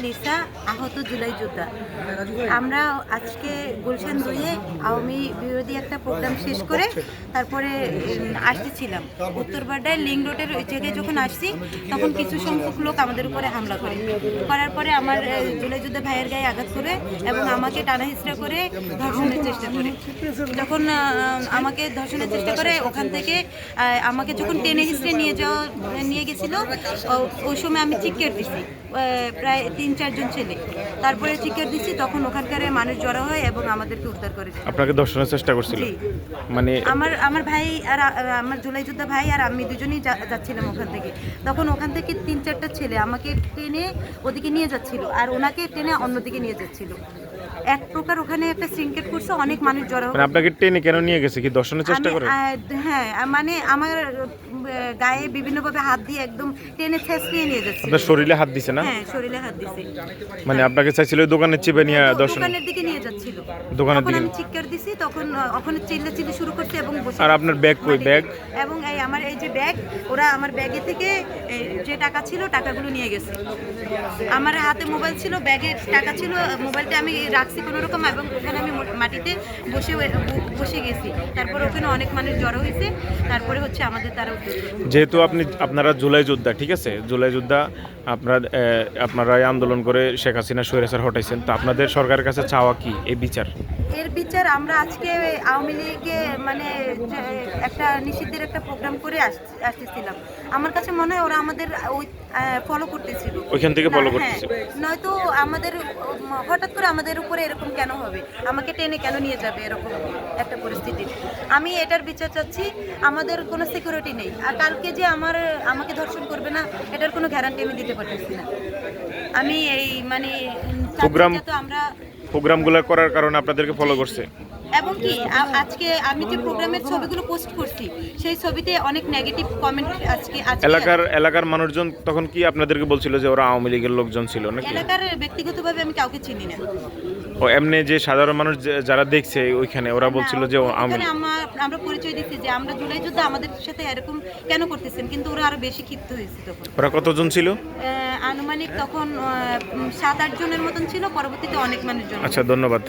Lisa, আহত জুলাই যোদ্ধা। আমরা আজকে গুলশান 2-এ আওয়ামী বিরোধী একটা প্রোগ্রাম শেষ করে তারপরে আসতেছিলাম। উত্তরপাড়ায় লিং রোডের ওই জায়গায় যখন আসছি তখন কিছু সংখ্যক লোক আমাদের উপরে হামলা করার পরে আমার জুলাই যোদ্ধা ভাইয়ের গায়ে আঘাত করে এবং আমাকে টানা হিচড়া করে ধর্ষণের চেষ্টা করে। যখন আমাকে ধর্ষণের চেষ্টা করে ওখান থেকে আমাকে যখন টেনে হিচড়ে নিয়ে গেছিল ওই সময় আমি চিৎকার দিছি, প্রায় 3-4 জন ছেলে। তারপরে চিৎকার দিছি, তখন ওখানকার মানুষ জড়ো হয় এবং আমাদেরকে উদ্ধার করেছে। আপনাকে ধর্ষণের চেষ্টা করছিল? মানে আমার ভাই আর আমার জুলাই যোদ্ধা ভাই আর আমি দুজনেই যাচ্ছিলাম ওখান থেকে। তখন ওখান থেকে 3-4টা ছেলে আমাকে টেনে ওদিকে নিয়ে যাচ্ছিল আর ওনাকে টেনে অন্যদিকে নিয়ে যাচ্ছিল। এক প্রকার ওখানে একটা সিনকেট করছে, অনেক মানুষ জড়ো। মানে আপনাকে টেনে কেন নিয়ে গেছে? কি ধর্ষণের চেষ্টা করে? হ্যাঁ, মানে আমার গায়ে বিভিন্নভাবে হাত দিয়ে একদম টেনে ছেঁচড়িয়ে নিয়ে যাচ্ছে। আপনার শরীরে হাত দিছে না? হ্যাঁ, শরীরে হাত দিছে। মানে আপনাকে চাইছিল ওই দোকানের চিপে নিয়ে দোকানের দিকে নিয়ে যাচ্ছিল। দোকানের দিকে আমি চিৎকার দিছি, তখন ওখানে চিল্লাচিল্লি শুরু করছে এবং বসে। আর আপনার ব্যাগ কই? ব্যাগ এবং আমার এই যে ব্যাগ, ওরা আমার ব্যাগে থেকে যে টাকা ছিল টাকাগুলো নিয়ে গেছে। আমার হাতে মোবাইল ছিল, ব্যাগে টাকা ছিল, মোবাইলটা আমি রাখছি কোনো রকম এবং ওখানে আমি মাটিতে বসে গেছি। তারপর ওখানে অনেক মানুষ জড়ো হয়েছে, তারপরে হচ্ছে আমাদের তারা। যেহেতু আপনারা জুলাই যোদ্ধা, ঠিক আছে, জুলাই যোদ্ধা আপনারাই আন্দোলন করে শেখ হাসিনা স্বৈরাচার হটাইছেন, তো আপনাদের সরকারের কাছে চাওয়া কি এই বিচার? এর বিচার আমরা আজকে আওয়ামী লীগে মানে একটা নিষিদ্ধের একটা প্রোগ্রাম করে আসতেছিলাম। আমার কাছে মনে হয় ওরা আমাদের ওই ফলো করতেছিল, ওইখান থেকে ফলো করতেছিল। নয়তো আমাদের হঠাৎ করে আমাদের উপরে এরকম কেন হবে, আমাকে টেনে কেন নিয়ে যাবে এরকম একটা পরিস্থিতি। আমি এটার বিচার চাচ্ছি। আমাদের কোনো সিকিউরিটি নেই, আর কালকে যে আমাকে ধর্ষণ করবে না এটার কোনো গ্যারান্টি আমি দিতে পারতেছি না। আমি এই মানে প্রোগ্রামগুলো করার কারণে আপনাদেরকে ফলো করছে। এবং কি আজকে আমি যে প্রোগ্রামের ছবিগুলো পোস্ট করছি সেই ছবিতে অনেক নেগেটিভ কমেন্ট আজকে এলাকার মানুষজন তখন কি আপনাদেরকে বলছিল যে ওরা আওয়ামী লীগের লোকজন ছিল নাকি? এলাকার ব্যক্তিগতভাবে আমি কাউকে চিনি না। ও এমনি যে সাধারণ মানুষ যারা দেখছে ওইখানে ওরা বলছিল যে আমরা পরিচয় দিচ্ছি যে আমরা জুলাই যোদ্ধা, আমাদের সাথে এরকম কেন করতেছেন, কিন্তু ওরা আরো বেশি ক্ষিপ্ত হয়েছে। তখন ওরা কতজন ছিল? আনুমানিক তখন 7-8 জনের মতন ছিল, পরবর্তীতে অনেক মানুষজন। আচ্ছা, ধন্যবাদ।